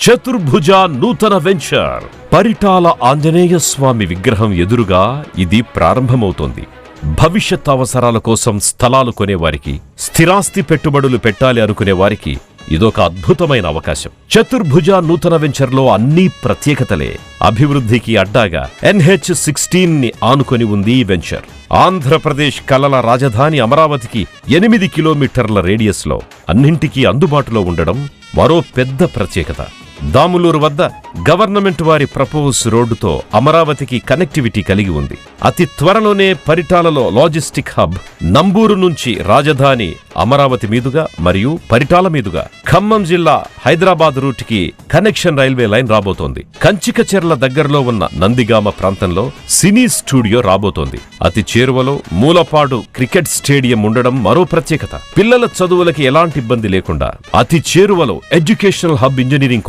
చతుర్భుజ నూతన వెంచర్. పరిటాల ఆంజనేయ స్వామి విగ్రహం ఎదురుగా ఇది ప్రారంభమవుతోంది. భవిష్యత్ అవసరాల కోసం స్థలాలు కొనేవారికి, స్థిరాస్తి పెట్టుబడులు పెట్టాలి అనుకునే వారికి ఇదొక అద్భుతమైన అవకాశం. చతుర్భుజ నూతన వెంచర్లో అన్ని ప్రత్యేకతలే. అభివృద్ధికి అడ్డాగా NH-16 ని ఆనుకొని ఉంది ఈ వెంచర్. ఆంధ్రప్రదేశ్ కలల రాజధాని అమరావతికి 8 కిలోమీటర్ల రేడియస్లో అన్నింటికీ అందుబాటులో ఉండడం మరో పెద్ద ప్రత్యేకత. దాములూరు వద్ద గవర్నమెంట్ వారి ప్రపోజ్ రోడ్డుతో అమరావతికి కనెక్టివిటీ కలిగి ఉంది. అతి త్వరలోనే పరిటాలలో లాజిస్టిక్ హబ్, నంబూరు నుంచి రాజధాని అమరావతి మీదుగా మరియు పరిటాల మీదుగా ఖమ్మం జిల్లా హైదరాబాద్ రూట్కి కనెక్షన్ రైల్వే లైన్ రాబోతోంది. కంచికచెర్ల దగ్గరలో ఉన్న నందిగామ ప్రాంతంలో సినీ స్టూడియో రాబోతోంది. అతి చేరువలో మూలపాడు క్రికెట్ స్టేడియం ఉండడం మరో ప్రత్యేకత. పిల్లల చదువులకి ఎలాంటి ఇబ్బంది లేకుండా అతి చేరువలో ఎడ్యుకేషనల్ హబ్, ఇంజనీరింగ్